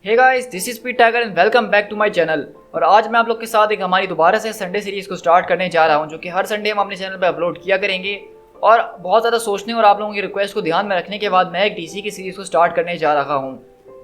Hey guys, this is Pete Tiger and welcome back to my channel. और आज मैं आप लोग के साथ एक हमारी दोबारा से संडे सीरीज़ को स्टार्ट करने जा रहा हूं, जो कि हर संडे हम अपने चैनल पे अपलोड किया करेंगे। और बहुत ज़्यादा सोचने और आप लोगों की रिक्वेस्ट को ध्यान में रखने के बाद मैं एक डीसी की सीरीज़ को स्टार्ट करने जा रहा हूँ।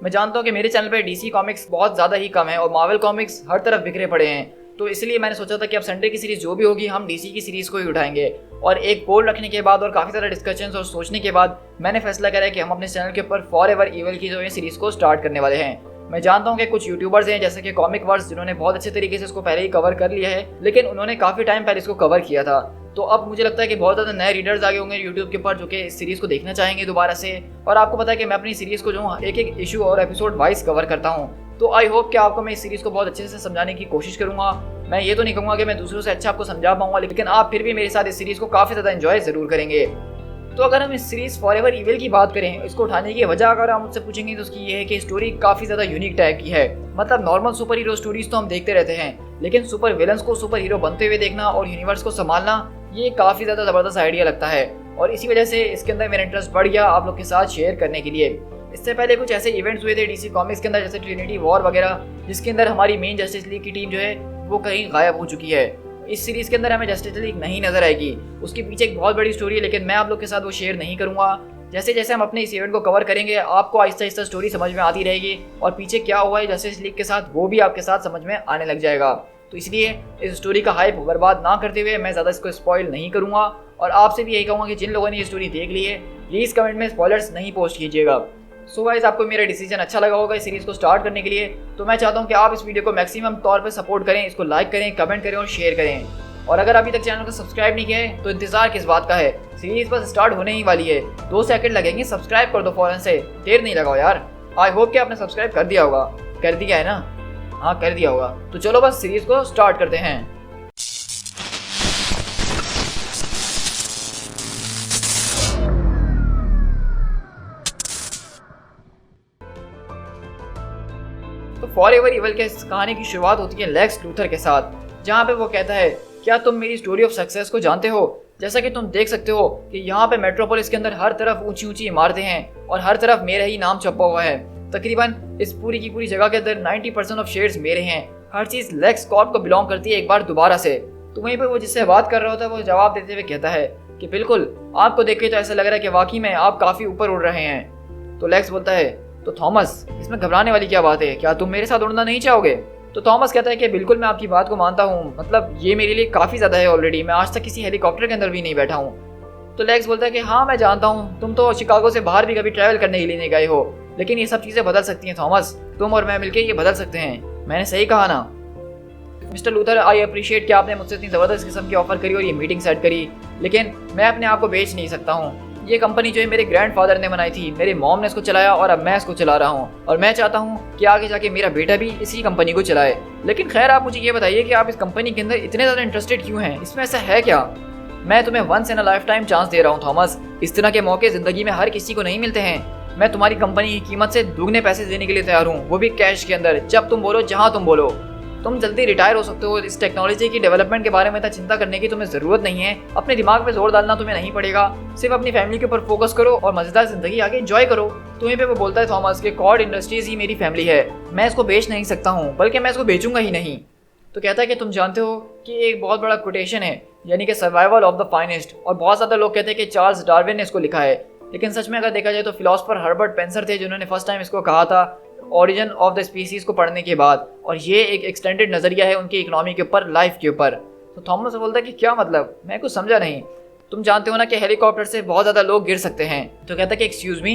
मैं जानता हूँ कि मेरे चैनल पर डीसी कॉमिक्स बहुत ज़्यादा ही कम है और मार्वल कॉमिक्स हर तरफ बिखरे पड़े हैं, तो इसलिए मैंने सोचा था कि अब संडे की सीरीज़ जो भी होगी हम डीसी की सीरीज़ को ही उठाएंगे। और एक पोल रखने के बाद और काफ़ी ज़्यादा डिस्कशंस और सोचने के बाद मैंने फैसला करा है कि हम अपने चैनल के ऊपर फॉरएवर इविल की जो है सीरीज़ को स्टार्ट करने वाले हैं। मैं जानता हूँ कि कुछ यूट्यूबर्स हैं जैसे कि कॉमिक वर्स, जिन्होंने बहुत अच्छे तरीके से इसको पहले ही कवर कर लिया है, लेकिन उन्होंने काफ़ी टाइम पहले इसको कवर किया था। तो अब मुझे लगता है कि बहुत ज़्यादा नए रीडर्स आगे होंगे यूट्यूब के ऊपर जो कि इस सीरीज़ को देखना चाहेंगे दोबारा से। और आपको पता है कि मैं अपनी सीरीज़ को जो एक एक इशू और एपिसोड वाइज कवर करता हूँ, तो आई होप कि आपको मैं इस सीरीज़ को बहुत अच्छे से समझाने की कोशिश करूँगा। मैं ये तो नहीं कहूँगा कि मैं दूसरों से अच्छा आपको समझा पाऊँगा, लेकिन आप फिर भी मेरे साथ इस सीरीज़ को काफ़ी ज़्यादा एंजॉय ज़रूर करेंगे। तो अगर हम इस सीरीज़ फॉरएवर इविल की बात करें, इसको उठाने की वजह अगर आप मुझसे पूछेंगे तो उसकी ये है कि स्टोरी काफ़ी ज़्यादा यूनिक टाइप की है। मतलब नॉर्मल सुपर हीरो स्टोरीज तो हम देखते रहते हैं, लेकिन सुपर विलन्स को सुपर हीरो बनते हुए देखना और यूनिवर्स को संभालना, ये काफ़ी ज़्यादा ज़बरदस्त आइडिया लगता है। और इसी वजह से इसके अंदर मेरा इंटरेस्ट बढ़ गया आप लोग के साथ शेयर करने के लिए। इससे पहले कुछ ऐसे इवेंट्स हुए थे डीसी कॉमिक्स के अंदर, जैसे ट्रिनिटी वॉर वगैरह, जिसके अंदर हमारी मेन जस्टिस लीग की टीम जो है वो कहीं गायब हो चुकी है। इस सीरीज़ के अंदर हमें जस्टिस लीग नहीं नजर आएगी, उसके पीछे एक बहुत बड़ी स्टोरी है, लेकिन मैं आप लोग के साथ वो शेयर नहीं करूँगा। जैसे जैसे हम अपने इस इवेंट को कवर करेंगे, आपको आहिस्ता आहिस्ता स्टोरी समझ में आती रहेगी और पीछे क्या हुआ है जस्टिस लीग के साथ वो भी आपके साथ समझ में आने लग जाएगा। तो इसलिए इस स्टोरी का हाइप बर्बाद ना करते हुए मैं ज़्यादा इसको स्पॉइल नहीं करूँगा। और आपसे भी यही कहूँगा कि जिन लोगों ने ये स्टोरी देख ली है, प्लीज़ कमेंट में स्पॉयलर्स नहीं पोस्ट कीजिएगा। सो गाइस, आपको मेरा डिसीजन अच्छा लगा होगा इस सीरीज़ को स्टार्ट करने के लिए, तो मैं चाहता हूँ कि आप इस वीडियो को मैक्सिमम तौर पर सपोर्ट करें, इसको लाइक करें, कमेंट करें और शेयर करें। और अगर अभी तक चैनल को सब्सक्राइब नहीं किया है तो इंतजार किस बात का है, सीरीज़ बस स्टार्ट होने ही वाली है, 2 सेकंड लगेंगे, सब्सक्राइब कर दो फौरन से, देर नहीं लगाओ यार। आई होप कि आपने सब्सक्राइब कर दिया होगा। कर दिया है ना? हाँ, कर दिया होगा। तो चलो बस सीरीज़ को स्टार्ट करते हैं। तो फॉरएवर इविल के इस कहानी की शुरुआत होती है लेक्स लूथर के साथ, जहाँ पे वो कहता है, क्या तुम मेरी स्टोरी ऑफ सक्सेस को जानते हो? जैसा कि तुम देख सकते हो कि यहाँ पे मेट्रोपोलिस के अंदर हर तरफ ऊंची ऊंची इमारतें हैं और हर तरफ मेरा ही नाम छपा हुआ है। तकरीबन इस पूरी की पूरी जगह के अंदर 90% ऑफ शेयर्स मेरे हैं। हर चीज़ लेक्स कॉर्प को बिलोंग करती है एक बार दोबारा से। तो वहीं पर वो जिससे बात कर रहा होता है वो जवाब देते हुए कहता है कि बिल्कुल, आपको देख के तो ऐसा लग रहा है कि वाकई में आप काफ़ी ऊपर उड़ रहे हैं। तो लेक्स बोलता है, तो थॉमस, इसमें घबराने वाली क्या बात है? क्या तुम मेरे साथ उड़ना नहीं चाहोगे? तो थॉमस कहता है कि बिल्कुल, मैं आपकी बात को मानता हूँ, मतलब ये मेरे लिए काफ़ी ज़्यादा है ऑलरेडी, मैं आज तक किसी हेलीकॉप्टर के अंदर भी नहीं बैठा हूँ। तो लेक्स बोलता है कि हाँ, मैं जानता हूँ, तुम तो शिकागो से बाहर भी कभी ट्रैवल करने के लिए नहीं गए हो, लेकिन ये सब चीज़ें बदल सकती हैं थॉमस, तुम और मैं मिलकर ये बदल सकते हैं। मैंने सही कहा ना? मिस्टर लूथर, आई अप्रिशिएट कि आपने मुझसे इतनी ज़बरदस्त किस्म की ऑफर करी और ये मीटिंग सेट करी, लेकिन मैं अपने आप को बेच नहीं सकता हूँ। ये कंपनी जो है मेरे ग्रैंडफादर ने बनाई थी, मेरी मॉम ने इसको चलाया और अब मैं इसको चला रहा हूँ, और मैं चाहता हूँ कि आगे जाके मेरा बेटा भी इसी कंपनी को चलाए। लेकिन खैर, आप मुझे ये बताइए कि आप इस कंपनी के अंदर इतने ज़्यादा इंटरेस्टेड क्यों हैं? इसमें ऐसा है क्या? मैं तुम्हें once in a lifetime chance दे रहा हूँ थॉमस, इस तरह के मौके ज़िंदगी में हर किसी को नहीं मिलते हैं। मैं तुम्हारी कंपनी की कीमत से दुगने पैसे देने के लिए तैयार हूँ, वो भी कैश के अंदर, जब तुम बोलो, जहाँ तुम बोलो। तुम जल्दी रिटायर हो सकते हो, इस टेक्नोलॉजी की डेवलपमेंट के बारे में इतना चिंता करने की तुम्हें ज़रूरत नहीं है, अपने दिमाग पे जोर डालना तुम्हें नहीं पड़ेगा, सिर्फ अपनी फैमिली के ऊपर फोकस करो और मज़ेदार ज़िंदगी आगे एंजॉय करो। तुम्हें पे वो बोलता है थॉमस कि कॉर्ड इंडस्ट्रीज़ ही मेरी फैमिली है, मैं इसको बेच नहीं सकता हूँ, बल्कि मैं इसको बेचूंगा ही नहीं। तो कहता है कि तुम जानते हो कि एक बहुत बड़ा कोटेशन है, यानी कि सर्वाइवल ऑफ द फाइनेस्ट, और बहुत ज़्यादा लोग कहते हैं कि चार्ल्स डार्विन ने इसको लिखा है, लेकिन सच में अगर देखा जाए तो फिलोसफर हर्बर्ट स्पेंसर थे जिन्होंने फर्स्ट टाइम इसको कहा था ओरिजिन ऑफ द स्पीसीज को पढ़ने के बाद, और ये एक एक्सटेंडेड नज़रिया है उनकी इकोनॉमी के ऊपर, लाइफ के ऊपर। तो थॉमस बोलता है कि क्या मतलब? मैं कुछ समझा नहीं। तुम जानते हो ना कि हेलीकॉप्टर से बहुत ज़्यादा लोग गिर सकते हैं। तो कहता है कि एक्सक्यूज़ मी।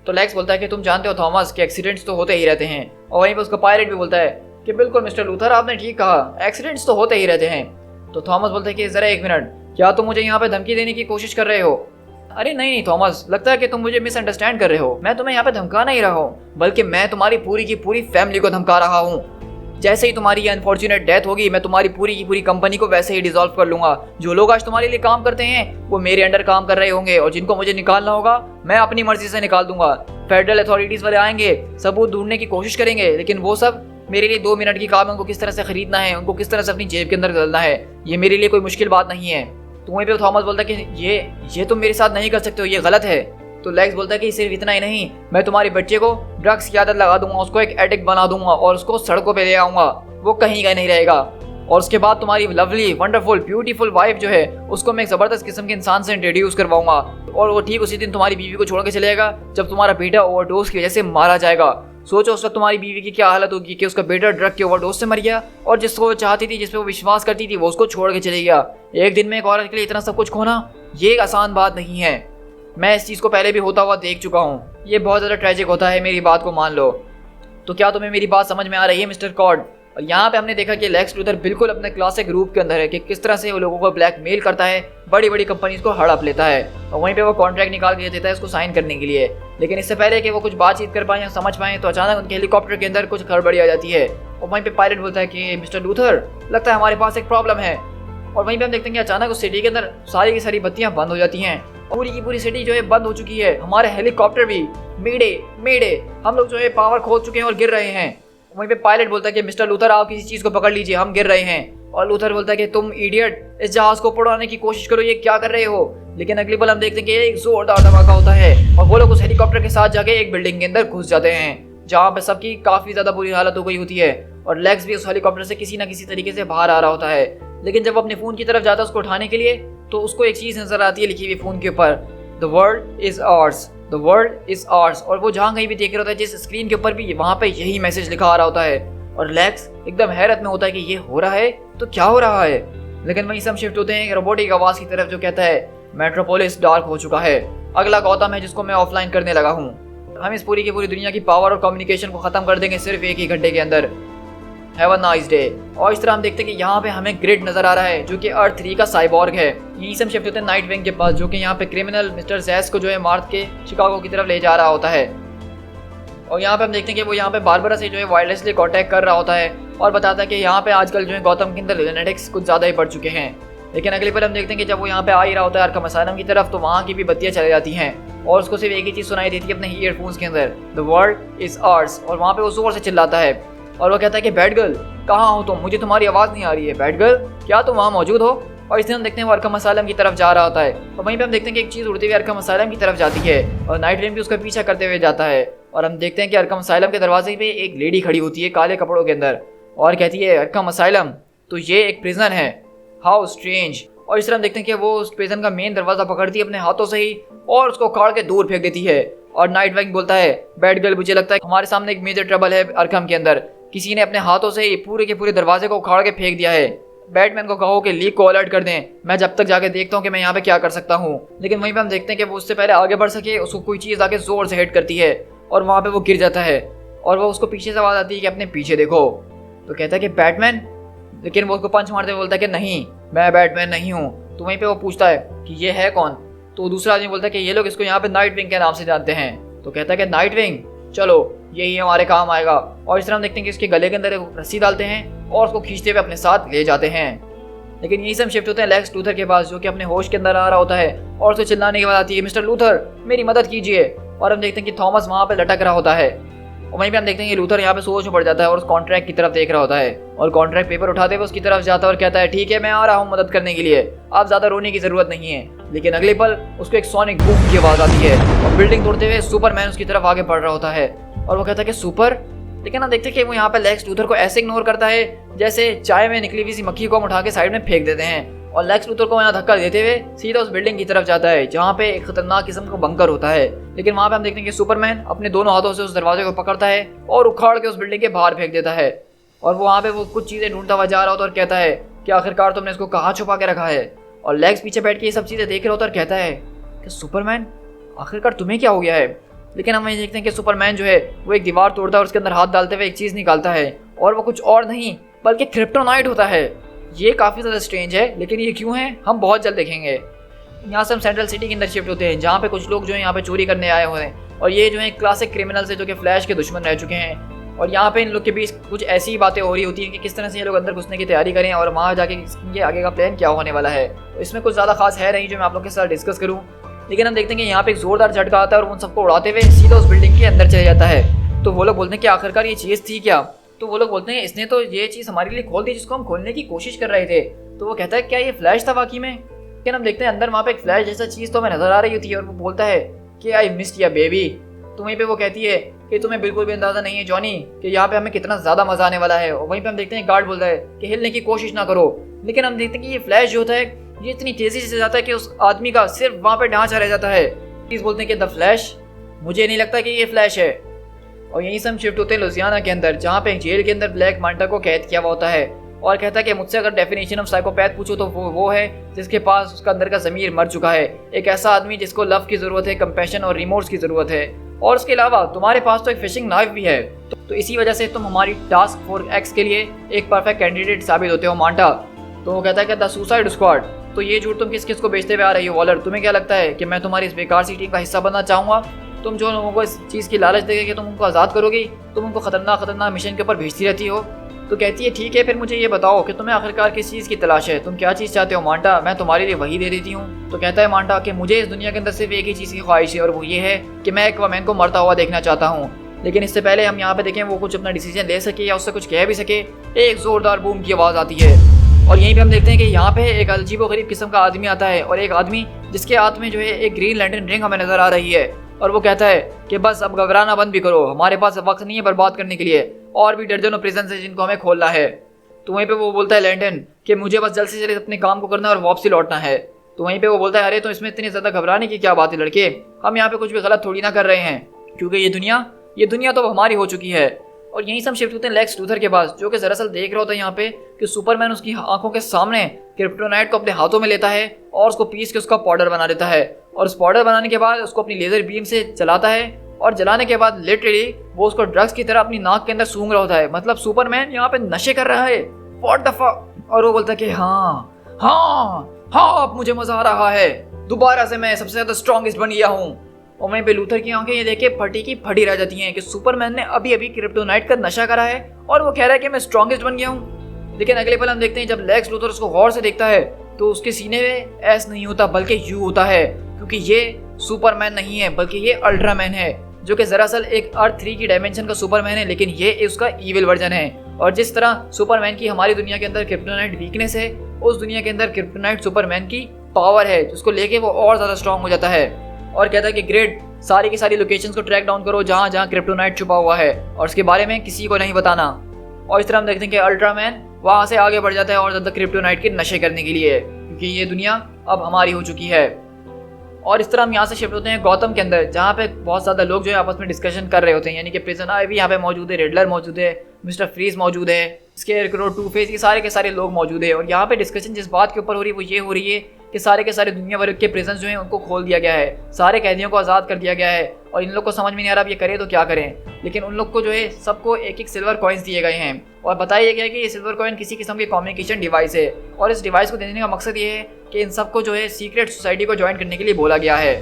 तो लेक्स बोलता है कि तुम जानते हो थॉमस कि एक्सीडेंट्स तो होते ही रहते हैं। और वहीं पर उसका पायलट भी बोलता है कि बिल्कुल मिस्टर लूथर, आपने ठीक कहा, एक्सीडेंट्स तो होते ही रहते हैं। तो थॉमस बोलता है कि ज़रा एक मिनट, क्या तुम मुझे यहाँ पे धमकी देने की कोशिश कर रहे हो? अरे नहीं थॉमस, लगता है कि तुम मुझे मिसअंडरस्टैंड कर रहे हो। मैं तुम्हें यहाँ पे धमका नहीं रहा हूँ, बल्कि मैं तुम्हारी पूरी की पूरी फैमिली को धमका रहा हूँ। जैसे ही तुम्हारी अनफॉर्चुनेट डेथ होगी, मैं तुम्हारी पूरी की पूरी कंपनी को वैसे ही डिसॉल्व कर लूंगा। जो लोग आज तुम्हारे लिए काम करते हैं वो मेरे अंडर काम कर रहे होंगे, और जिनको मुझे निकालना होगा मैं अपनी मर्जी से निकाल दूंगा। फेडरल अथॉरिटीज़ वाले आएंगे, सबूत ढूंढने की कोशिश करेंगे, लेकिन वो सब मेरे लिए 2 मिनट की काम है। उनको किस तरह से खरीदना है, उनको किस तरह से अपनी जेब के अंदर डालना है, ये मेरे लिए कोई मुश्किल बात नहीं है। तो वहीं पे थॉमस बोलता है कि ये तुम मेरे साथ नहीं कर सकते हो, ये गलत है। तो लेक्स बोलता है कि सिर्फ इतना ही नहीं, मैं तुम्हारे बच्चे को ड्रग्स की आदत लगा दूंगा, उसको एक एडिक्ट बना दूंगा और उसको सड़कों पे ले आऊंगा, वो कहीं का नहीं रहेगा। और उसके बाद तुम्हारी लवली वंडरफुल ब्यूटीफुल वाइफ जो है उसको मैं एक जबरदस्त किस्म के इंसान से इंट्रोड्यूस करवाऊंगा और वो ठीक उसी दिन तुम्हारी बीवी को छोड़ के चले जाएगा जब तुम्हारा बेटा ओवरडोज की वजह से मारा जाएगा। सोचो उस वक्त तुम्हारी बीवी की क्या हालत होगी कि उसका बेटा ड्रग के ओवरडोज से मर गया और जिसको वो चाहती थी, जिसपे वो विश्वास करती थी, वो उसको छोड़ के चले गया। एक दिन में एक औरत के लिए इतना सब कुछ खोना ये एक आसान बात नहीं है। मैं इस चीज़ को पहले भी होता हुआ देख चुका हूँ, ये बहुत ज़्यादा ट्रेजिक होता है, मेरी बात को मान लो। तो क्या तुम्हें मेरी बात समझ में आ रही है मिस्टर कॉर्ड? और यहाँ पे हमने देखा कि लेक्स लूथर बिल्कुल अपने क्लासिक रूप के अंदर है कि किस तरह से वो लोगों को ब्लैकमेल करता है, बड़ी बड़ी कंपनीज को हड़प लेता है और वहीं पे वो कॉन्ट्रैक्ट निकाल के देता है उसको साइन करने के लिए। लेकिन इससे पहले कि वो कुछ बातचीत कर पाए या समझ पाए तो अचानक उनके हेलीकॉप्टर के अंदर कुछ गड़बड़ी आ जाती है और वहीं पे पायलट बोलता है कि मिस्टर लूथर, लगता है हमारे पास एक प्रॉब्लम है। और वहीं पे हम देखते हैं कि अचानक उस सिटी के अंदर सारी की सारी बत्तियां बंद हो जाती हैं, पूरी की पूरी सिटी जो है बंद हो चुकी है, हमारे हेलीकॉप्टर भी। मेडे मेडे, हम लोग जो है पावर खो चुके हैं और गिर रहे हैं। वहीं पे पायलट बोलता है कि मिस्टर लूथर आप किसी चीज को पकड़ लीजिए, हम गिर रहे हैं। और लूथर बोलता है कि तुम इडियट, इस जहाज को उड़ाने की कोशिश करो, ये क्या कर रहे हो। लेकिन अगली पल हम देखते हैं कि एक जोरदार धमाका होता है और वो लोग उस हेलीकॉप्टर के साथ जाके एक बिल्डिंग के अंदर घुस जाते हैं जहाँ पे सबकी काफी ज्यादा बुरी हालत हो गई होती है और लेक्स भी उस हेलीकॉप्टर से किसी ना किसी तरीके से बाहर आ रहा होता है। लेकिन जब वो अपने फोन की तरफ जाता है उसको उठाने के लिए तो उसको एक चीज नजर आती है लिखी हुई फोन के ऊपर, the world is ours, the world is ours. और वो जहाँ कहीं भी देख रहा होता है जिस स्क्रीन के ऊपर भी वहाँ पे यही मैसेज लिखा आ रहा होता है और लेक्स एकदम हैरत में होता है कि ये हो रहा है तो क्या हो रहा है। लेकिन वहीं से हम शिफ्ट होते हैं रोबोटिक आवाज की तरफ जो कहता है मेट्रोपोलिस डार्क हो चुका है, अगला गौतम है जिसको मैं ऑफलाइन करने लगा हूँ। हम इस पूरी की पूरी दुनिया की पावर और कम्युनिकेशन को खत्म कर देंगे सिर्फ एक ही घंटे के अंदर। Have a nice day. और इस तरह हम देखते हैं कि यहाँ पे हमें ग्रिड नजर आ रहा है जो कि अर्थ 3 का साइबॉर्ग है। यहीं से हम शिफ्ट होते हैं नाइट विंग के पास जो कि यहाँ पे क्रिमिनल मिस्टर जैस को जो है मार्थ के शिकागो की तरफ ले जा रहा होता है। और यहाँ पे हम देखते हैं कि वो यहाँ पे बारबरा से जो है वायरलेसली कॉन्टैक्ट कर रहा होता है और बताता है कि यहाँ पे आजकल जो है गौतम के अंदर जेनेटिक्स कुछ ज़्यादा ही बढ़ चुके हैं। लेकिन अगली बार हम देखते हैं कि जब वो यहाँ पे आ ही रहा होता है अरकम असylum की तरफ तो वहाँ की भी बत्तियाँ चली जाती हैं और उसको सिर्फ एक ही चीज़ सुनाई देती है अपने ईयरफोन्स के अंदर, द वर्ल्ड इज आवर्स। और वहाँ पे वो जोर से चिल्लाता है और वो कहता है कि बैड गर्ल कहाँ हो तुम, मुझे तुम्हारी आवाज़ नहीं आ रही है, बैड गर्ल क्या तुम वहाँ मौजूद हो। और इसलिए हम देखते हैं वो अरकम असylum की तरफ जा रहा होता है और वहीं पे हम देखते हैं कि एक चीज़ उड़ती हुई अरकम असylum की तरफ जाती है और नाइट विंग भी उसका पीछा करते हुए जाता है। और हम देखते हैं कि अरकम असylum के दरवाजे पे एक लेडी खड़ी होती है काले कपड़ों के अंदर और कहती है अरकम असylum तो ये एक प्रिजन है, हाउ स्ट्रेंज। और इस तरह हम देखते हैं कि वो उस प्रिजन का मेन दरवाजा पकड़ती है अपने हाथों से ही और उसको उखाड़ के दूर फेंक देती है। और नाइट विंग बोलता है बैड गर्ल मुझे लगता है हमारे सामने एक मेजर ट्रबल है अरकम के अंदर, किसी ने अपने हाथों से ही पूरे के पूरे दरवाजे को उखाड़ के फेंक दिया है। बैटमैन को कहो कि लीग को अलर्ट कर दें, मैं जब तक जाके देखता हूँ कि मैं यहाँ पे क्या कर सकता हूँ। लेकिन वहीं पे हम देखते हैं कि वो उससे पहले आगे बढ़ सके उसको कोई चीज़ आके जोर से हिट करती है और वहाँ पे वो गिर जाता है और वो उसको पीछे से आवाज़ आती है कि अपने पीछे देखो। तो कहता है कि बैटमैन, लेकिन वो उसको पंच मारते हुए बोलता है कि नहीं मैं बैटमैन नहीं हूँ। तो वहीं पे वो पूछता है कि ये है कौन। तो दूसरा आदमी बोलता है कि ये लोग इसको यहाँ पे नाइट विंग के नाम से जानते हैं। तो कहता है कि नाइट विंग चलो यही हमारे काम आएगा। और इस तरह हम देखते हैं कि इसके गले के अंदर एक रस्सी डालते हैं और उसको खींचते हुए अपने साथ ले जाते हैं। लेकिन यहीं से हम शिफ्ट होते हैं लेक्स लूथर के पास जो कि अपने होश के अंदर आ रहा होता है और उसको चिल्लाने के बाद आती है मिस्टर लूथर मेरी मदद कीजिए। और हम देखते हैं कि थॉमस वहाँ पे लटक रहा होता है और वहीं पे हम देखते हैं कि लूथर यहाँ पे सोच में पड़ जाता है और उस कॉन्ट्रैक्ट की तरफ देख रहा होता है और कॉन्ट्रैक्ट पेपर उठाते हुए उसकी तरफ जाता है और कहता है ठीक है मैं आ रहा हूँ मदद करने के लिए, आप ज़्यादा रोने की ज़रूरत नहीं है। लेकिन अगले पल उसको एक सोनिक बूम की आवाज़ आती है और बिल्डिंग तोड़ते हुए सुपरमैन उसकी तरफ आगे बढ़ रहा होता है और वो कहता है कि सुपर। लेकिन हम देखते हैं कि वो यहाँ पे लेक्स लूथर को ऐसे इग्नोर करता है जैसे चाय में निकली हुई सी मक्खी को हम उठा के साइड में फेंक देते हैं और लेक्स लूथर को यहाँ धक्का देते हुए सीधा उस बिल्डिंग की तरफ जाता है जहाँ पे एक खतरनाक किस्म का बंकर होता है। लेकिन वहाँ पे हम देखते हैं कि सुपरमैन अपने दोनों हाथों से उस दरवाजे को पकड़ता है और उखाड़ के उस बिल्डिंग के बाहर फेंक देता है और वो वहाँ पे वो कुछ चीज़ें ढूंढता हुआ जा रहा होता है और कहता है कि आखिरकार तुमने इसको कहाँ छुपा के रखा है। और लेक्स पीछे बैठ के ये सब चीज़ें देख रहा होता है और कहता है कि सुपरमैन आखिरकार तुम्हें क्या हो गया है। लेकिन हम वहीं देखते हैं कि सुपरमैन जो है वो एक दीवार तोड़ता है और उसके अंदर हाथ डालते हुए एक चीज़ निकालता है और वो कुछ और नहीं बल्कि क्रिप्टोनाइट होता है। ये काफ़ी ज़्यादा स्ट्रेंज है लेकिन ये क्यों है हम बहुत जल्द देखेंगे। यहाँ से हम सेंट्रल सिटी के अंदर शिफ्ट होते हैं जहाँ पे कुछ लोग जो है यहाँ पे चोरी करने आए हुए हैं और ये जो है क्लासिक क्रिमिनल्स है जो कि फ्लैश के दुश्मन रह चुके हैं। और यहाँ पे इन लोग के बीच कुछ ऐसी बातें हो रही होती हैं कि किस तरह से ये लोग अंदर घुसने की तैयारी करें और वहाँ जाके ये आगे का प्लान क्या होने वाला है। तो इसमें कुछ ज़्यादा खास है नहीं जो मैं आप लोग के साथ डिस्कस करूँ। लेकिन हम देखते हैं कि यहाँ पे एक जोरदार झटका आता है और उन सबको उड़ाते हुए सीधा उस बिल्डिंग के अंदर चले जाता है। तो वो लोग बोलते हैं कि आखिरकार ये चीज़ थी क्या। तो वो लोग बोलते हैं इसने तो ये चीज़ हमारे लिए खोल दी जिसको हम खोलने की कोशिश कर रहे थे। तो वो कहता है क्या ये फ्लैश था वाकई में। लेकिन हम देखते हैं अंदर वहाँ पे एक फ्लैश जैसा चीज़ तो हमें नजर आ रही होती है और वो बोलता है कि आई मिस्ड या बेबी। तो वहीं पे वो कहती है कि तुम्हें बिल्कुल भी अंदाजा नहीं है जॉनी कि यहाँ पे हमें कितना ज्यादा मजा आने वाला है। और वहीं पे हम देखते हैं गार्ड बोलता है कि हिलने की कोशिश ना करो, लेकिन हम देखते हैं कि ये फ्लैश जो होता है ये इतनी तेजी से जाता है कि उस आदमी का सिर्फ वहां पे ढांचा रह जाता है। प्लीज बोलते हैं कि द फ्लैश, मुझे नहीं लगता कि ये फ्लैश है। और यहीं से हम शिफ्ट होते हैं लुजियाना के अंदर, जहाँ पे एक जेल के अंदर ब्लैक मांटा को कैद किया हुआ होता है और कहता है कि मुझसे अगर डेफिनेशन ऑफ साइकोपैथ पूछो तो वो है जिसके पास उसका अंदर का ज़मीर मर चुका है, एक ऐसा आदमी जिसको लव की ज़रूरत है, कंपैशन और रिमोर्स की ज़रूरत है। और उसके अलावा तुम्हारे पास तो एक फिशिंग नाइफ भी है, तो इसी वजह से तुम हमारी टास्क फोर्स एक्स के लिए एक परफेक्ट कैंडिडेट साबित होते हो मांटा। तो वो कहता है कि द सुसाइड स्क्वाड। तो ये झूठ तुम किस किस को बेचते हुए आ रही हो वॉलर? तुम्हें क्या लगता है कि मैं तुम्हारी इस बेकार सी टीम का हिस्सा बनना चाहूँगा? तुम जो लोगों को इस चीज़ की लालच देके कि तुम उनको आज़ाद करोगी, तुम उनको खतरनाक मिशन के ऊपर भेजती रहती हो। तो कहती है ठीक है, फिर मुझे ये बताओ कि तुम्हें आखिरकार किस चीज़ की तलाश है, तुम क्या चीज़ चाहते हो मांटा, मैं तुम्हारे लिए वही दे देती हूँ। तो कहता है मांटा कि मुझे इस दुनिया के अंदर सिर्फ एक ही चीज़ की ख्वाहिश है और वो ये है कि मैं एक्वामैन को मरता हुआ देखना चाहता हूँ। लेकिन इससे पहले हम यहाँ पे देखें वो कुछ अपना डिसीजन ले सके या उससे कुछ कह भी सके, एक जोरदार बूम की आवाज़ आती है। और यहीं पे हम देखते हैं कि यहाँ पे एक अजीबोगरीब किस्म का आदमी आता है और एक आदमी जिसके हाथ में जो है एक ग्रीन लैंटर्न रिंग हमें नजर आ रही है। और वो कहता है कि बस अब घबराना बंद भी करो, हमारे पास वक्त नहीं है बर्बाद करने के लिए, और भी दर्जनों प्रिजन है जिनको हमें खोलना है। तो वहीं पे वो बोलता है लैंटन कि मुझे बस जल्द से जल्द अपने काम को करना है और वापसी लौटना है। तो वहीं पे वो बोलता है अरे तो इसमें इतनी ज़्यादा घबराने की क्या बात है लड़के, हम यहाँ पे कुछ भी गलत थोड़ी ना कर रहे हैं, क्योंकि ये दुनिया तो हमारी हो चुकी है। और यहीं से हम शिफ्ट होते हैं लेक्स लूथर के पास, जो कि दरअसल देख रहा होता है यहाँ पे कि सुपरमैन उसकी आंखों के सामने क्रिप्टोनाइट को अपने हाथों में लेता है और उसको पीस के उसका पाउडर बना देता है। और उस पाउडर बनाने के बाद उसको अपनी लेजर बीम से जलाता है और जलाने के बाद लिटरली वो उसको ड्रग्स की तरह अपनी नाक के अंदर सूंघ रहा होता है। मतलब सुपरमैन यहाँ पे नशे कर रहा है, व्हाट द फक। और वो बोलता है कि हाँ हाँ हाँ अब मुझे मजा आ रहा है, दोबारा से मैं सबसे ज्यादा स्ट्रॉन्गेस्ट बन गया हूँ। और वहीं पे लूथर की आंखें ये देख के फटी की फटी रह जाती हैं कि सुपरमैन ने अभी अभी क्रिप्टोनाइट का नशा करा है और वो कह रहा है कि मैं स्ट्रॉन्गेस्ट बन गया हूँ। लेकिन अगले पल हम देखते हैं जब लेक्स लूथर उसको गौर से देखता है तो उसके सीने में एस नहीं होता बल्कि यू होता है, क्योंकि ये सुपरमैन नहीं है बल्कि ये अल्ट्रामैन है, जो कि दरअसल एक अर्थ 3 की डायमेंशन का सुपरमैन है, लेकिन ये उसका ईविल वर्जन है। और जिस तरह सुपरमैन की हमारी दुनिया के अंदर क्रिप्टोनाइट वीकनेस है, उस दुनिया के अंदर क्रिप्टोनाइट सुपरमैन की पावर है, जिसको लेके वो और ज्यादा स्ट्रांग हो जाता है। और कहता है कि ग्रेट, सारी की सारी लोकेशंस को ट्रैक डाउन करो जहाँ जहाँ क्रिप्टोनाइट छुपा हुआ है और उसके बारे में किसी को नहीं बताना। और इस तरह हम देखते हैं कि अल्ट्रामैन वहाँ से आगे बढ़ जाता है और ज़्यादा क्रिप्टोनाइट के नशे करने के लिए, क्योंकि ये दुनिया अब हमारी हो चुकी है। और इस तरह हम यहाँ से शिफ्ट होते हैं गौतम के अंदर, जहाँ पे बहुत ज़्यादा लोग जो है आपस में डिस्कशन कर रहे होते हैं, यानी कि प्रिजन आइवी यहाँ पे मौजूद है, रेडलर मौजूद है, मिस्टर फ्रीज मौजूद है, स्केयरक्रो, टू फेस, ये सारे के सारे लोग मौजूद है। और यहाँ पे डिस्कशन जिस बात के ऊपर हो रही है वो ये हो रही है कि सारे के सारे दुनिया भर के प्रिजन जो हैं उनको खोल दिया गया है, सारे कैदियों को आज़ाद कर दिया गया है और इन लोग को समझ में नहीं आ रहा अब ये करें तो क्या करें। लेकिन उन लोग को जो है सबको एक एक सिल्वर कॉइन्स दिए गए हैं और बताया गया है कि ये सिल्वर कॉइन किसी किस्म की कम्युनिकेशन डिवाइस है और इस डिवाइस को देने का मकसद ये है कि इन सबको जो है सीक्रेट सोसाइटी को ज्वाइन करने के लिए बोला गया है।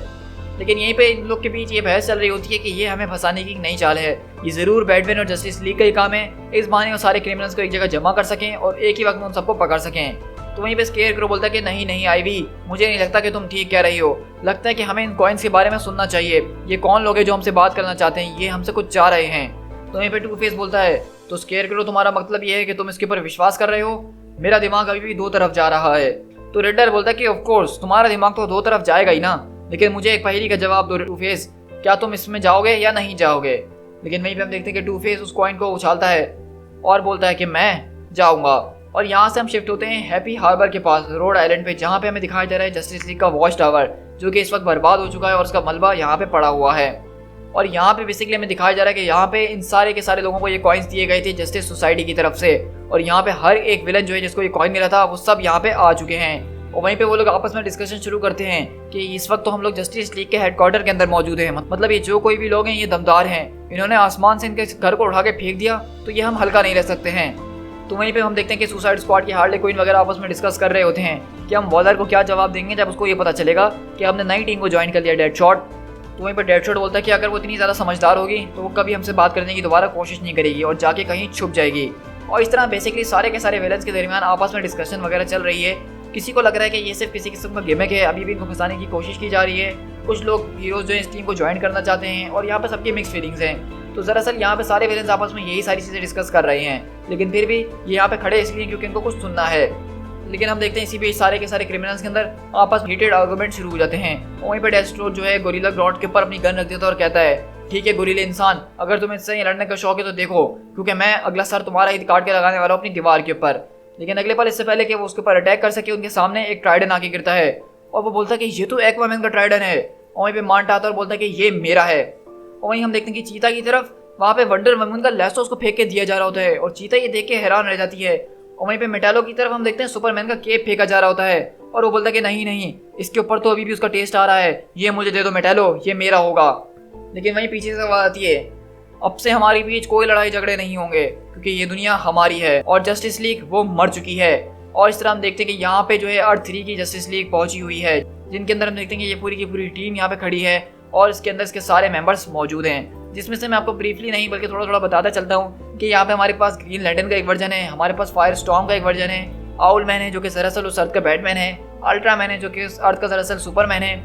लेकिन यहीं पे इन लोग के बीच ये बहस चल रही होती है कि ये हमें फंसाने की नई चाल है, ये ज़रूर बैटमैन और जस्टिस लीग का ही काम है, इस बहाने वो सारे क्रिमिनल्स को एक जगह जमा कर सकें और एक ही वक्त में उन सबको पकड़ सकें। तो वहीं पे स्केयरक्रो बोलता है कि नहीं नहीं आईवी, मुझे नहीं लगता कि तुम ठीक कह रही हो, लगता है कि हमें इन कॉइन्स के बारे में सुनना चाहिए, ये कौन लोग हैं जो हमसे बात करना चाहते हैं, ये हमसे कुछ चाह रहे हैं। तो वहीं पे टू फेस बोलता है तो स्केयरक्रो तुम्हारा मतलब ये है कि तुम इसके ऊपर विश्वास कर रहे हो, मेरा दिमाग अभी भी दो तरफ जा रहा है। तो रेडलर बोलता है कि ऑफ कोर्स तुम्हारा दिमाग तो दो तरफ जाएगा ही ना, लेकिन मुझे एक पहेली का जवाब दो टू फेस, क्या तुम इसमें जाओगे या नहीं जाओगे। लेकिन वहीं पे हम देखते हैं कि टू फेस उस कॉइन को उछालता है और बोलता है कि मैं जाऊंगा। और यहाँ से हम शिफ्ट होते हैं हैप्पी हार्बर के पास, रोड आइलैंड पे, जहाँ पे हमें दिखाया जा रहा है जस्टिस लीग का वॉच टावर, जो कि इस वक्त बर्बाद हो चुका है और उसका मलबा यहाँ पे पड़ा हुआ है। और यहाँ पे बेसिकली हमें दिखाया जा रहा है कि यहाँ पे इन सारे के सारे लोगों को ये कॉइन्स दिए गए थे जस्टिस सोसाइटी की तरफ से, और यहाँ पे हर एक विलन जो है जिसको ये कॉइन मिला था वो सब यहाँ पे आ चुके हैं। और वहीं पे वो लोग आपस में डिस्कशन शुरू करते हैं कि इस वक्त तो हम लोग जस्टिस लीग के हेडक्वार्टर के अंदर मौजूद हैं, मतलब ये जो कोई भी लोग हैं ये दमदार हैं, इन्होंने आसमान से इनके घर को उठा के फेंक दिया तो ये हम हल्का नहीं रह सकते हैं। तो वहीं पे हम देखते हैं कि सुसाइड स्क्वाड की हार्ले क्विन वगैरह आपस में डिस्कस कर रहे होते हैं कि हम वॉलर को क्या जवाब देंगे जब उसको ये पता चलेगा कि हमने नई टीम को ज्वाइन कर लिया, डेडशॉट। तो वहीं पर डेडशॉट बोलता है कि अगर वो इतनी ज़्यादा समझदार होगी तो वो कभी हमसे बात करने की दोबारा कोशिश नहीं करेगी और जाके कहीं छुप जाएगी। और इस तरह बेसिकली सारे के सारे विलन्स के दरमियान आपस में डिस्कशन वगैरह चल रही है। किसी को लग रहा है कि ये सिर्फ किसी किस्म का गिमिक है, अभी भी इनको फंसाने की कोशिश की जा रही है, कुछ लोग हीरोज जो है इस टीम को ज्वाइन करना चाहते हैं और यहाँ पर सबकी मिक्स फीलिंग्स हैं। तो दरअसल यहाँ पे सारे विलन्स आपस में यही सारी चीज़ें डिस्कस कर रहे हैं, लेकिन फिर भी ये यहाँ पे खड़े इसलिए क्योंकि इनको कुछ सुनना है। लेकिन हम देखते हैं इसी बीच सारे के सारे क्रिमिनल्स के अंदर आपस में हीटेड आर्गुमेंट शुरू हो जाते हैं। वहीं पर डेस्ट्रो जो है गोरिल्ला ग्रॉड के ऊपर अपनी गन रख देता है और कहता है ठीक है गोरिल्ला इंसान, अगर तुम्हें इससे लड़ने का शौक है तो देखो, क्योंकि मैं अगला सर तुम्हारा ही काट के लगाने वाला हूँ अपनी दीवार के ऊपर। लेकिन अगले पल इससे पहले कि वो उसके ऊपर अटैक कर सके, उनके सामने एक ट्राइडन आके गिरता है और वो बोलता है कि ये तो एक्वामैन का ट्राइडन है। और वहीं पे मांटा आता है और बोलता है कि ये मेरा है। और वहीं हम देखते हैं कि चीता की तरफ वहाँ पे वंडर वुमन का लैसो उसको फेंक के दिया जा रहा होता है और चीता ये देख के हैरान रह जाती है। और वहीं पे मेटालो की तरफ हम देखते हैं सुपरमैन का केप फेंका जा रहा होता है और वो बोलता है कि नहीं नहीं, इसके ऊपर तो अभी भी उसका टेस्ट आ रहा है, ये मुझे दे दो मेटालो, ये मेरा होगा। लेकिन वहीं पीछे से आवाज आती है अब से हमारे बीच कोई लड़ाई झगड़े नहीं होंगे क्योंकि ये दुनिया हमारी है और जस्टिस लीग वो मर चुकी है। और इस तरह हम देखते हैं कि यहाँ पे जो है अर्थ 3 की जस्टिस लीग पहुंची हुई है, जिनके अंदर हम देखते हैं कि ये पूरी की पूरी टीम यहाँ पे खड़ी है और इसके अंदर इसके सारे मेंबर्स मौजूद हैं, जिसमें से मैं आपको ब्रीफली नहीं बल्कि थोड़ा थोड़ा बताता चलता हूँ कि यहाँ पे हमारे पास ग्रीन लैंटर्न का एक वर्जन है, हमारे पास फायर स्टॉर्म का एक वर्जन है, आउल मैन है जो कि दरअसल उस अर्थ का बैटमैन है, अल्ट्रा मैन है जो कि उस अर्थ का दरअसल सुपरमैन है,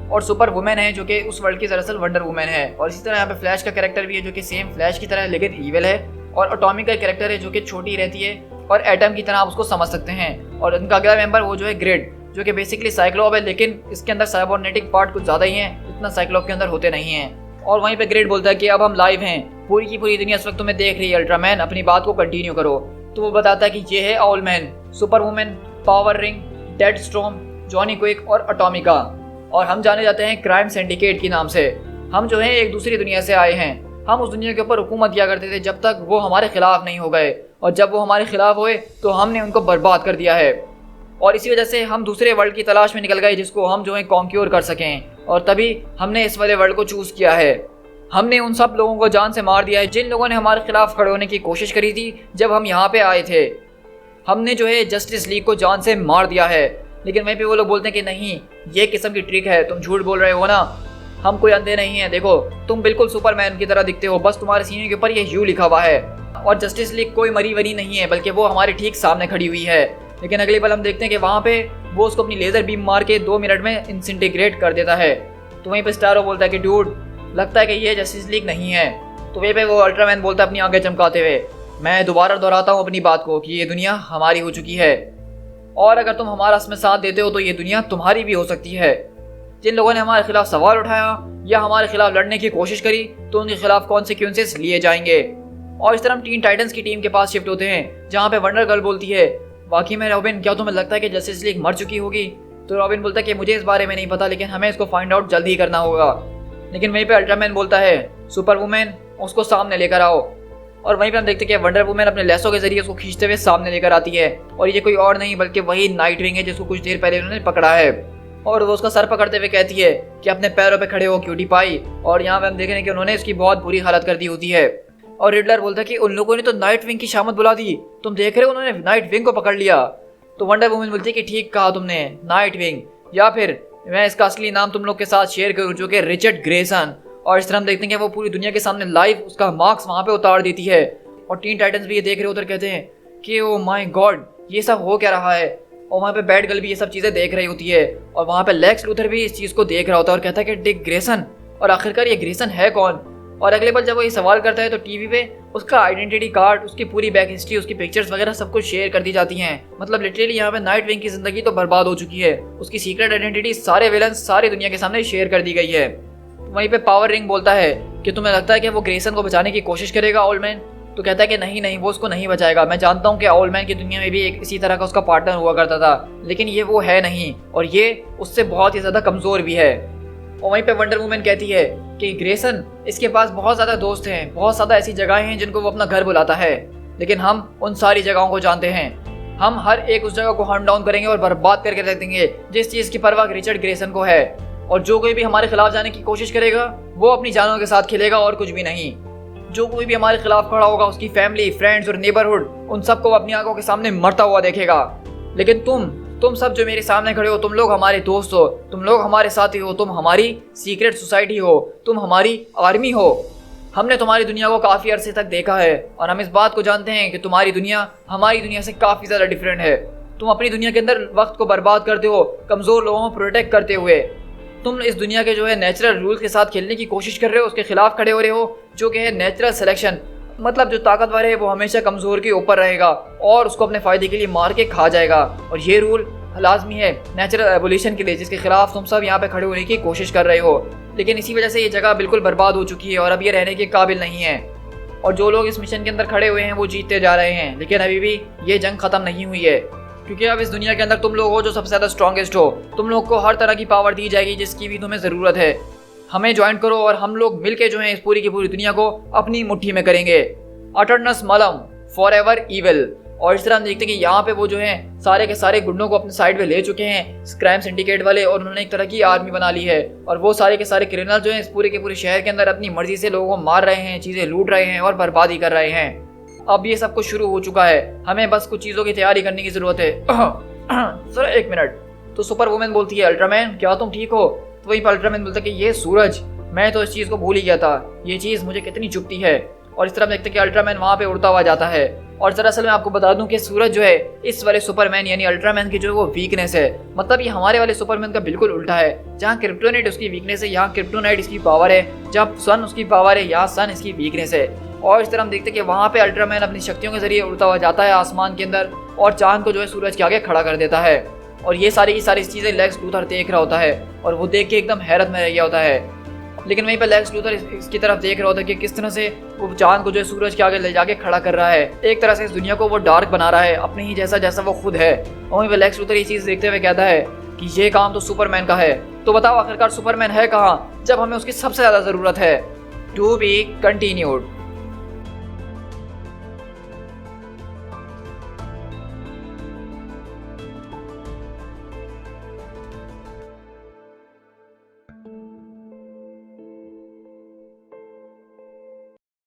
और सुपर वुमेन है जो कि उस वर्ल्ड की दरअसल वंडर वुमेन है। और इसी तरह यहाँ पे फ्लैश का कैरेक्टर भी है जो कि सेम फ्लैश की तरह है लेकिन ईविल है, और एटॉमिक का कैरेक्टर है जो कि छोटी रहती है और एटम की तरह आप उसको समझ सकते हैं। और उनका अगला मेंबर वो जो है ग्रिड, जो कि बेसिकली साइक्लोप है लेकिन इसके अंदर साइबरनेटिक पार्ट कुछ ज़्यादा ही है, इतना साइक्लोप के अंदर होते नहीं हैं। और वहीं पे ग्रिड बोलता है कि अब हम लाइव हैं, पूरी की पूरी दुनिया इस वक्त तुम्हें देख रही है अल्ट्रामैन, अपनी बात को कंटिन्यू करो। तो वो बताता है कि ये है owl man, super women, power ring, dead storm, Johnny quick और एटॉमिका, और हम जाने जाते हैं क्राइम सिंडिकेट के नाम से। हम जो है एक दूसरी दुनिया से आए हैं, हम उस दुनिया के ऊपर हुकूमत किया करते थे जब तक वो हमारे खिलाफ नहीं हो गए, और जब वो हमारे खिलाफ हुए तो हमने उनको बर्बाद कर दिया है। और इसी वजह से हम दूसरे वर्ल्ड की तलाश में निकल गए जिसको हम जो है कॉन्क्योर कर सकें, और तभी हमने इस वाले वर्ल्ड को चूज़ किया है। हमने उन सब लोगों को जान से मार दिया है जिन लोगों ने हमारे खिलाफ खड़े होने की कोशिश करी थी जब हम यहाँ पे आए थे। हमने जो है जस्टिस लीग को जान से मार दिया है। लेकिन वहीं पे वो लोग बोलते हैं कि नहीं, ये किस्म की ट्रिक है, तुम झूठ बोल रहे हो ना, हम कोई अंधे नहीं है, देखो तुम बिल्कुल सुपरमैन की तरह दिखते हो, बस तुम्हारे सीने के ऊपर ये यू लिखा हुआ है। और जस्टिस लीग कोई मरी वरी नहीं है बल्कि वो हमारे ठीक सामने खड़ी हुई है। लेकिन अगली पल हम देखते हैं कि वहाँ पे वो उसको अपनी लेजर बीम मार के 2 मिनट में इंसिंटीग्रेट कर देता है। तो वहीं पे स्टारो बोलता है कि डूड, लगता है कि ये जस्टिस लीग नहीं है। तो वहीं पे वो अल्ट्रामैन बोलता है अपनी आंखें चमकाते हुए, मैं दोबारा दोहराता हूँ अपनी बात को कि ये दुनिया हमारी हो चुकी है, और अगर तुम हमारा इसमें साथ देते हो तो ये दुनिया तुम्हारी भी हो सकती है। जिन लोगों ने हमारे खिलाफ सवाल उठाया या हमारे खिलाफ लड़ने की कोशिश करी तो उनके खिलाफ कॉन्सिक्वेंसेस लिए जाएंगे। और इस तरह हम टीन टाइटंस की टीम के पास शिफ्ट होते हैं जहाँ पे वंडर गर्ल बोलती है, वाकई में रॉबिन, क्या तुम्हें लगता है कि जस्टिस लीग मर चुकी होगी? तो रॉबिन बोलता है कि मुझे इस बारे में नहीं पता, लेकिन हमें इसको फाइंड आउट जल्द ही करना होगा। लेकिन वहीं पे अल्ट्रामैन बोलता है, सुपर वुमेन, उसको सामने लेकर आओ। और वहीं पे हम देखते हैं कि वंडर वुमेन अपने लेसों के जरिए उसको खींचते हुए सामने लेकर आती है, और ये कोई और नहीं बल्कि वही नाइट विंग है जिसको कुछ देर पहले उन्होंने पकड़ा है। और वो उसका सर पकड़ते हुए कहती है कि अपने पैरों पे खड़े हो क्यूटी पाई। और यहाँ पे हम देख रहे हैं कि उन्होंने इसकी बहुत बुरी हालत कर दी होती है। और रिडलर बोलता है कि उन लोगों ने तो नाइट विंग की शामत बुला दी, तुम देख रहे हो उन्होंने नाइट विंग को पकड़ लिया। तो वंडर वुमेन बोलती है कि ठीक कहा तुमने, नाइट विंग, या फिर मैं इसका असली नाम तुम लोग के साथ शेयर करूँ जो कि रिचर्ड ग्रेसन। और इस तरह हम देखते हैं कि वो पूरी दुनिया के सामने लाइव उसका मार्क्स वहाँ पे उतार देती है। और टीन टाइटंस भी ये देख रहे उधर कहते हैं कि ओ माय गॉड, ये सब हो क्या रहा है। और वहाँ पे बैट गर्ल भी ये सब चीज़ें देख रही होती है, और वहाँ पे लेक्स लूथर भी इस चीज़ को देख रहा होता है और कहता है कि डिक ग्रेसन, और आखिरकार ये ग्रेसन है कौन। और अगले बार जब वो ये सवाल करता है तो टीवी पे उसका आइडेंटिटी कार्ड, उसकी पूरी बैक हिस्ट्री, उसकी पिक्चर्स वगैरह सब कुछ शेयर कर दी जाती हैं। मतलब लिटरली यहाँ पे नाइट विंग की जिंदगी तो बर्बाद हो चुकी है, उसकी सीक्रेट आइडेंटिटी सारे विलन सारी दुनिया के सामने शेयर कर दी गई है। वहीं पे पावर रिंग बोलता है कि तुम्हें लगता है कि वो ग्रेसन को बचाने की कोशिश करेगा ओल्ड मैन? तो कहता है कि नहीं नहीं, वो उसको नहीं बचाएगा, मैं जानता हूँ कि ओल्ड मैन की दुनिया में भी एक इसी तरह का उसका पार्टनर हुआ करता था, लेकिन ये वो है नहीं, और ये उससे बहुत ही ज़्यादा कमज़ोर भी है। और वहीं पे वंडर वुमन कहती है कि ग्रेसन, इसके पास बहुत ज़्यादा दोस्त हैं, बहुत ज़्यादा ऐसी जगहें हैं जिनको वो अपना घर बुलाता है, लेकिन हम उन सारी जगहों को जानते हैं। हम हर एक उस जगह को हंट डाउन करेंगे और बर्बाद करके रख देंगे जिस चीज़ की परवाह रिचर्ड ग्रेसन को है। और जो कोई भी हमारे खिलाफ जाने की कोशिश करेगा वो अपनी जानों के साथ खेलेगा और कुछ भी नहीं। जो कोई भी हमारे खिलाफ खड़ा होगा उसकी फैमिली, फ्रेंड्स और नेबरहुड, उन सबको अपनी आंखों के सामने मरता हुआ देखेगा। लेकिन तुम सब जो मेरे सामने खड़े हो, तुम लोग हमारे दोस्त हो, तुम लोग हमारे साथी हो, तुम हमारी सीक्रेट सोसाइटी हो, तुम हमारी आर्मी हो। हमने तुम्हारी दुनिया को काफ़ी अरसे तक देखा है और हम इस बात को जानते हैं कि तुम्हारी दुनिया हमारी दुनिया से काफ़ी ज़्यादा डिफरेंट है। तुम अपनी दुनिया के अंदर वक्त को बर्बाद करते हो कमज़ोर लोगों को प्रोटेक्ट करते हुए। तुम इस दुनिया के जो है नेचुरल रूल के साथ खेलने की कोशिश कर रहे हो, उसके खिलाफ खड़े हो रहे हो, जो कि है नेचुरल सिलेक्शन। मतलब जो ताकतवर है वो हमेशा कमजोर के ऊपर रहेगा और उसको अपने फायदे के लिए मार के खा जाएगा। और ये रूल लाजमी है नेचुरल एवोल्यूशन के लिए, जिसके खिलाफ तुम सब यहाँ पे खड़े होने की कोशिश कर रहे हो। लेकिन इसी वजह से ये जगह बिल्कुल बर्बाद हो चुकी है और अब ये रहने के काबिल नहीं है। और जो लोग इस मिशन के अंदर खड़े हुए हैं वो जीतते जा रहे हैं, लेकिन अभी भी ये जंग खत्म नहीं हुई है, क्योंकि अब इस दुनिया के अंदर तुम लोग हो जो सबसे ज़्यादा स्ट्रॉन्गेस्ट हो। तुम लोग को हर तरह की पावर दी जाएगी जिसकी भी तुम्हें ज़रूरत है। हमें ज्वाइन करो और हम लोग मिलके जो है इस पूरी की पूरी दुनिया को अपनी मुट्ठी में करेंगे। अटर्नस मलम फॉर एवर ईविल। और इस तरह हम देखते हैं कि यहाँ पे वो जो हैं सारे के सारे गुंडों को अपने साइड में ले चुके हैं, क्राइम सिंडिकेट वाले, और उन्होंने एक तरह की आर्मी बना ली है। और वो सारे के सारे क्रिमिनल जो हैं इस पूरे के पूरे शहर के अंदर अपनी मर्जी से लोगों को मार रहे हैं, चीज़ें लूट रहे हैं और बर्बादी कर रहे हैं। अब ये सब कुछ शुरू हो चुका है, हमें बस कुछ चीज़ों की तैयारी करने की ज़रूरत है। सर एक मिनट। तो सुपर वुमेन बोलती है, अल्ट्रामैन क्या तुम ठीक हो? तो वहीं पर अल्ट्रामैन बोलता है कि ये सूरज, मैं तो इस चीज़ को भूल ही गया था, ये चीज़ मुझे कितनी चुभती है। और इस तरह देखते हैं कि अल्ट्रामैन वहाँ पे उड़ता हुआ जाता है। और दरअसल मैं आपको बता दूं कि सूरज जो है इस वाले सुपरमैन यानी अल्ट्रामैन की जो वो वीकनेस है, मतलब ये हमारे वाले सुपरमैन का बिल्कुल उल्टा है। जहाँ क्रिप्टोनाइट उसकी वीकनेस है, यहाँ क्रिप्टोनाइट इसकी पावर है। जहाँ सन उसकी पावर है, यहाँ सन इसकी वीकनेस है। और इस तरह हम देखते हैं कि वहाँ पे अल्ट्रामैन अपनी शक्तियों के जरिए उड़ता हुआ जाता है आसमान के अंदर और चांद को जो है सूरज के आगे खड़ा कर देता है। और ये सारी की सारी चीज़ें लेक्स लूथर देख रहा होता है और वो देख के एकदम हैरत में रह गया होता है। लेकिन वहीं पर लेक्स लूथर इसकी तरफ देख रहा होता है कि किस तरह से वो चांद को जो है सूरज के आगे ले जाके खड़ा कर रहा है। एक तरह से इस दुनिया को वो डार्क बना रहा है अपने ही जैसा जैसा वो खुद है। और वहीं पर लेक्स लूथर ये चीज़ देखते हुए कहता है कि ये काम तो सुपरमैन का है। तो बताओ आखिरकार सुपरमैन है कहाँ जब हमें उसकी सबसे ज़्यादा ज़रूरत है। To be continued.